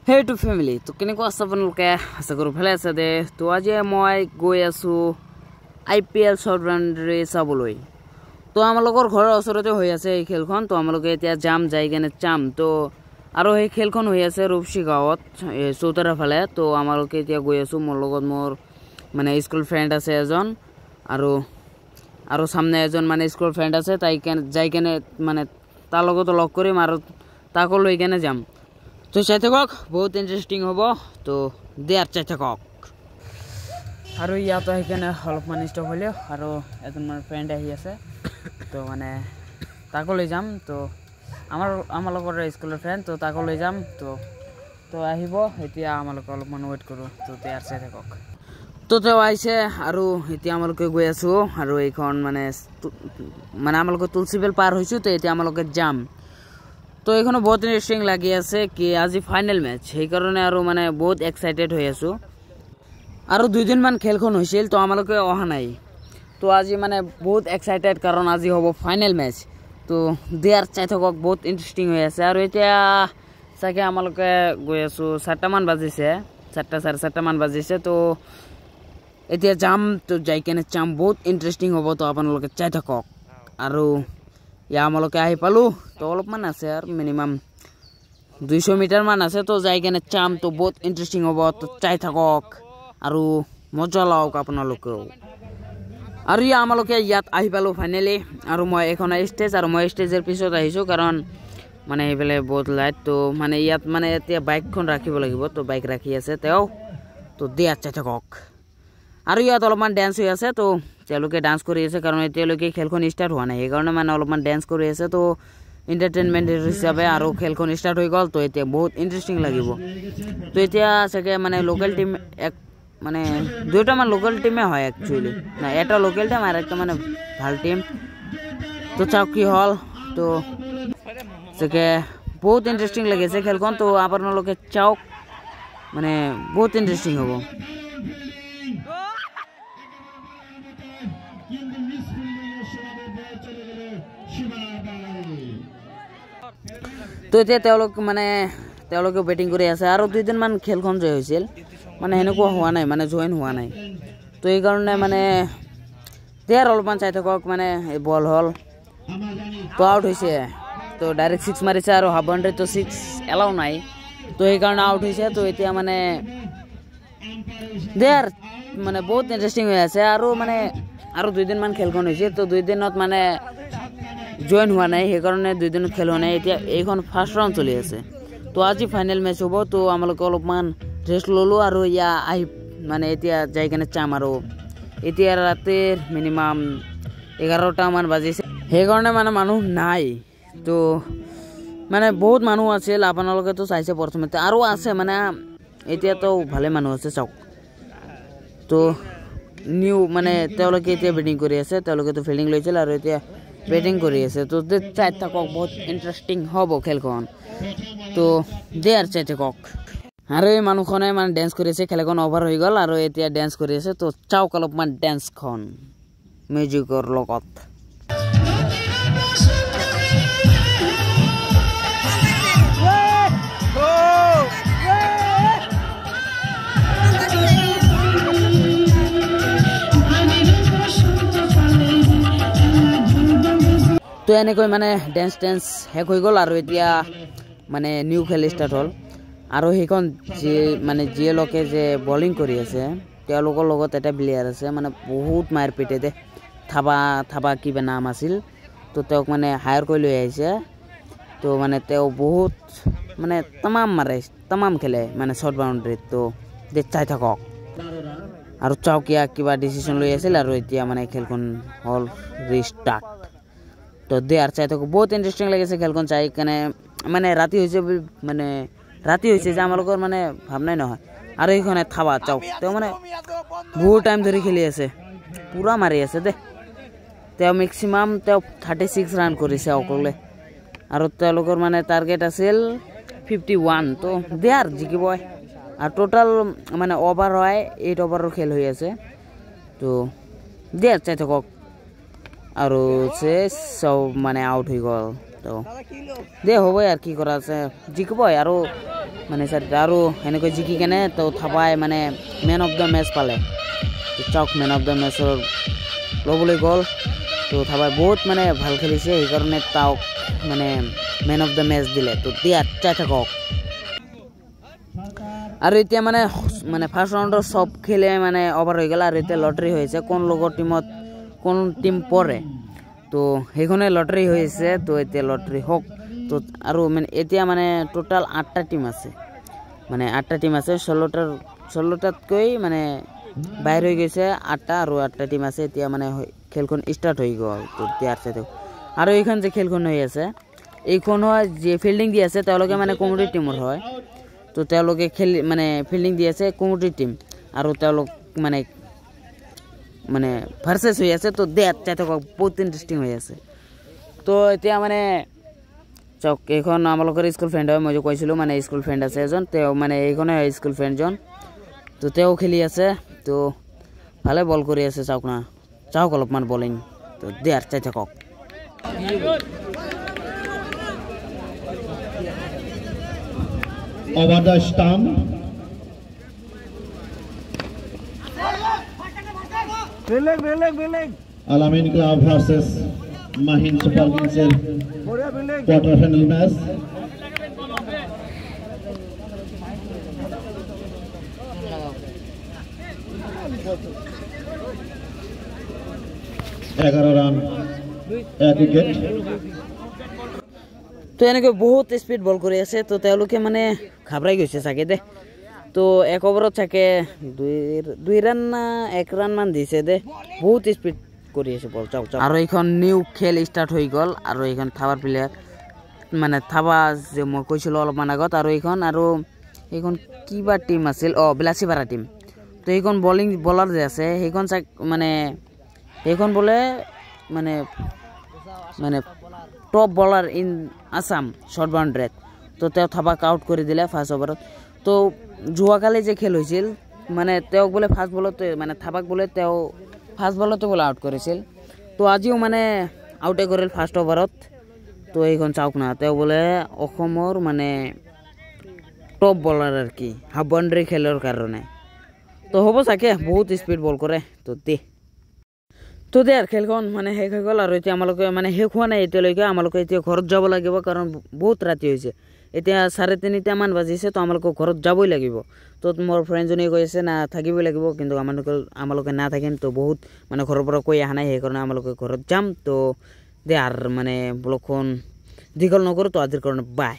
Hey to family, to কেনেকুৱা আছে আপোনালোকে আশা কৰো ভালে আছে দে তো আজি মই গৈ আছো IPL শৰ্ট ৰাউণ্ডৰে চাবলৈ তো আমালোকৰ ঘৰৰ ওচৰতে হৈ আছে এই খেলখন তো আমালোকে এতিয়া যাম যাই কেনে চাম তো আৰু এই খেলখন হৈ আছে ৰূপসী গাঁৱত চৌতাৰা ফালে তো আমালোকে এতিয়া গৈ আছো মোৰ লগত মোৰ মানে স্কুল ফ্ৰেণ্ড আছে এজন আৰু সামনে এজন মানে স্কুল ফ্ৰেণ্ড আছে তাই যাই কেনে মানে তাৰ লগত লগ কৰিম আৰু তাকো লৈ কেনে যাম তো চাই থাকক বহুত ইন্টাৰেস্টিং হ'ব তো দেয়াৰ চাই থাকক আৰু ইয়াত আহিকেনে অলপমান ষ্টপ হ'লে আৰু এজন মোৰ ফ্ৰেণ্ড আহি আছে তো মানে তাকো লৈ যাম তো আমাৰ লগৰ স্কুলৰ ফ্ৰেণ্ড তো তাকো লৈ যাম তো আহিব এতিয়া আমালোকে অলপমান ৱেইট কৰোঁ তো দেয়াৰ চাই থাকক তো তেওঁ আহিছে আৰু এতিয়া আমালোকে গৈ আছো আৰু এইখন মানে আমালোকে তুলসীবেল পাৰ হৈছো তো এতিয়া আমালোকে যাম তো এখনো বহুত ইন্টাৰেস্টিং লাগি আছে কি আজি ফাইনাল ম্যাচ সেই কাৰণে আৰু মানে বহুত এক্সাইটেড হৈ আছো আৰু দুই দিন মান খেলখন হৈছিল তো আমালোকে অহা নাই তো আজি মানে বহুত এক্সাইটেড কাৰণ আজি হ'ব ফাইনাল ম্যাচ তো দেয়াৰ চাই থাকক বহুত ইন্টাৰেস্টিং হৈ আছে আৰু এতিয়া সাকে আমালোকে গৈ আছো 7টা মান বাজিছে 7টা 7:30 মান বাজিছে তো এতিয়া যাম তো যাই কেনে চাম বহুত ইন্টারেস্টিং হ'ব তো আপোনালোকে চাই থাকক আৰু या আমালোকে আহি পালো তো অলপমান আছে আর মিনিমাম 200 মিটার মান আছে তো যাই কেনে চাম তো বহুত ইন্টারেস্টিং হ'ব তো চাই থাকক আৰু মজা লাওক আপোনালোকেও আৰু আমালোকে ইয়াত আহি পালো ফাইনালি আৰু মই এখন স্টেজ আৰু মই স্টেজৰ পিছত আহিছো কাৰণ মানে এইবেলে বহুত লাইট তো মানে ইয়াত মানে এতিয়া বাইকখন ৰাখিব লাগিব তো বাইক ৰাখি আছে তেও তো দিয়া চাই থাকক আৰু ইয়াত অলপমান ডান্স হৈ আছে তো তেওঁলোকে ডান্স কৰি আছে কাৰণ এতিয়ালৈকে খেলখন ষ্টাৰ্ট হোৱা নাই সেইকাৰণে মানে অলপমান ডান্স কৰি আছে তো এন্টাৰটেইনমেন্ট হিচাপে আৰু খেলখন ষ্টাৰ্ট হৈ গ'ল তো এতিয়া বহুত ইন্টারেস্টিং লাগিব তো এতিয়া সকে মানে লোকাল টিম এক মানে দুটা মান লোকাল টিমে হয় একচুয়ালি না এটা লোকাল টিম আর একটা মানে ভাল টিম তো চাও কি হল তো সকে বহুত ইন্টারেস্টিং লাগিছে খেলখন তো আপোনালোকে চাও মানে বহুত ইন্টারেস্টিং হ'ব তো এতিয়া তেওঁলোকে বেটিং কৰি আছে আৰু দুই দিন মান খেলখন জয় হৈছিল মানে হেনেকুৱা হোৱা নাই মানে জয়েন হোৱা নাই তো এই কাৰণে মানে দেয়াৰ অলপমান চাই থাকক মানে বল হল তো আউট হৈছে তো ডাইৰেক্ট 6 মাৰিছে আৰু হাফ বাউন্ডাৰী তো 6 এলাও নাই তো এই কাৰণে আউট হৈছে তো এতিয়া মানে দেয়াৰ মানে বহুত ইন্টাৰেস্টিং হৈ আছে আৰু দুই দিন মান খেলখন হৈছে তো দুই দিনত মানে জয়েন হোৱা নাই সেই কাৰণে দুই দিন খেল হোৱা নাই এতিয়া এইখন ফাৰ্স্ট ৰাউণ্ড চলি আছে তো আজি ফাইনাল ম্যাচ হ'ব তো আমালোকে অলপমান ৰেষ্ট ললো আৰু ইয়া আহি মানে এতিয়া যাই কেনে চাম আৰু এতিয়া ৰাতিৰ মিনিমাম 11টা মান বাজিছে সেই কাৰণে মানে মানুহ নাই তো মানে বহুত মানুহ আছিল আপোনালোকে তো চাইছে প্ৰথমতে আৰু আছে মানে এতিয়া তো ভালে মানুহ আছে চাওক তো নিউ মানে তেওঁলোকে এতিয়া বেটিং কৰি আছে তেওঁলোকে তো ফিল্ডিং লৈছিল আৰু এতিয়া বেটিং কৰি আছে তো চাই থাকক বহুত ইন্টাৰেস্টিং হ'ব খেলখন তো দেয়াৰ চাই থাকক আৰু এই মানুহখনে মানে ডান্স কৰি আছে খেলখন ওভাৰ হৈ গ'ল আৰু এতিয়া ডান্স কৰি আছে তো চাওক অলপমান ডান্সখন মিউজিকৰ লগত তো এনেকৈ মানে ডান্স শেষ হৈ গ'ল আৰু এতিয়া মানে নিউ খেল ষ্টাৰ্ট হ'ল আৰু সেইখন যে লোকে যে বলিং কৰি আছে তেওঁলোকৰ লগত এটা প্লেয়াৰ আছে মানে বহুত মাৰ পিটে দে থাবা কিবা নাম আছিল তো তেওঁক মানে হায়াৰ কৰি লৈ আহিছে তো মানে তেওঁ বহুত মানে তামাম খেলে মানে শৰ্ট বাউন্ডাৰীত তো চাই থাকক আৰু চাউকিয়া কিবা ডিসিশন লৈ আছিল আৰু এতিয়া মানে খেলখন হ'ল ৰিষ্টাৰ্ট তো দেয়াৰ চাই থাকক বহুত ইন্টাৰেস্টিং লাগিছে খেলখন চাই কেনে মানে ৰাতি হৈছে যে আমালোকৰ মানে ভাবনাই নহয় আৰু এইখনে থাবা চাওক তেওঁ মানে বহুত টাইম ধৰি খেলি আছে পুৰা মাৰি আছে দে তেওঁ ম্যাক্সিমাম 36 ৰান কৰিছে অকলে আৰু তেওঁলোকৰ মানে টাৰ্গেট আছিল 51 তো দেয়াৰ জিকিব আৰু টোটাল মানে ওভাৰ হয় 8 ওভাৰৰ খেল হৈ আছে তো দেয়াৰ চাই থাকক আৰু সে সব মানে আউট হৈ গ'ল তো দে হ'বই আৰু কি কৰা আছে জিকিবই আৰু মানে আৰু এনেকৈ জিকি কেনে তো থাপাই মানে মেন অফ দ্য মেচ পালে চাওক মেন অফ দ্য মেচৰ ল'বলৈ গ'ল তো থাপাই বহুত মানে ভাল খেলিছে সেইকাৰণে তাওক মানে মেন অফ দ্য মেচ দিলে তো দিয়া চাই থাকক আৰু এতিয়া মানে মানে ফাৰ্ষ্ট ৰাউণ্ডৰ সব খেলে মানে অভাৰ হৈ গ'ল আৰু এতিয়া লটাৰী হৈছে কোন লগৰ টিমত কোন টিম পৰে তো সেইখনে লটাৰী হৈছে তো এতিয়া লটাৰী হওক তো আৰু মানে এতিয়া মানে টোটাল 8টা টিম আছে মানে 8টা টিম আছে 16টাতকৈ মানে বাহিৰ হৈ গৈছে 8টা আৰু 8টা টিম আছে এতিয়া মানে খেলখন ষ্টাৰ্ট হৈ গ'ল তো ইয়াৰ চাইতে আৰু এইখন যে খেলখন হৈ আছে এইখন হয় যে ফিল্ডিং দি আছে তেওঁলোকে মানে কমিউনিটি টিমৰ হয় তো তেওঁলোকে খেলি মানে ফিল্ডিং দি আছে কমিউনিটি টিম আৰু তেওঁলোক মানে মানে ভাৰ্চেছ হৈ আছে তো দেট চাই থাকক বহুত ইণ্টাৰেষ্টিং হৈ আছে তো এতিয়া মানে চাওক এইখন আমালোকৰ স্কুল ফ্ৰেণ্ড হয় মই যে কৈছিলোঁ মানে স্কুল ফ্ৰেণ্ড আছে এজন তেওঁ মানে এইখনে হয় স্কুল ফ্ৰেণ্ডজন তো তেওঁ খেলি আছে তো ভালে বল কৰি আছে চাওক না চাওক অলপমান বলিং তো দেট চাই থাকক Over the stump. Alamin Club versus Mahin Super Kings quarter final match. run, wicket. তো এনেকৈ বহুত স্পীড বল কৰি আছে তো তেওঁলোকে মানে ঘাবৰাই গৈছে চাগে দে তো এক অভাৰত চাগে 2 ৰান না 1 ৰান মান দিছে দে বহুত স্পীড কৰি আছে বল চাওক চাওক আৰু এইখন নিউ খেল ষ্টাৰ্ট হৈ গ'ল আৰু এইখন থাবাৰ প্লেয়াৰ মানে থাবা যে মই কৈছিলোঁ অলপমান আগত আৰু এইখন কিবা টিম আছিল বিলাসীপাৰা টিম তো এইখন বলাৰ যে আছে সেইখন মানে এইখন বোলে মানে মানে টপ বলাৰ ইন আসাম শৰ্ট বাউণ্ডাৰীত তো তেওঁ থাবাক আউট কৰি দিলে ফাৰ্ষ্ট অভাৰত তো যোৱাকালি যে খেল হৈছিল মানে তেওঁক বোলে ফাৰ্ষ্ট বলতে মানে থাবাক বোলে তেওঁ ফাৰ্ষ্ট বলতে বোলে আউট কৰিছিল তো আজিও মানে আউটে কৰিল ফাৰ্ষ্ট অভাৰত তো এইখন চাওক না তেওঁ বোলে অসমৰ মানে টপ বলাৰ আৰু কি হাফ বাউণ্ডাৰী খেলৰ কাৰণে তো হ'ব চাগে বহুত স্পীড বল কৰে তো দে আৰু খেলখন মানে শেষ হৈ গ'ল আৰু এতিয়া আমালোকে মানে শেষ হোৱা নাই এতিয়ালৈকে আমালোকে এতিয়া ঘৰত যাব লাগিব কাৰণ বহুত ৰাতি হৈছে এতিয়া 3:30মান বাজিছে তো আমালোকে ঘৰত যাবই লাগিব তো মোৰ ফ্ৰেণ্ডজনে কৈ আছে না থাকিবই লাগিব কিন্তু আমালোকে না থাকিম তো বহুত মানে ঘৰৰ পৰা কৈ অহা নাই সেইকাৰণে আমালোকে ঘৰত যাম তো দে আৰু মানে ব্লগখন দীঘল নকৰোঁ তো আজিৰ কাৰণে বাই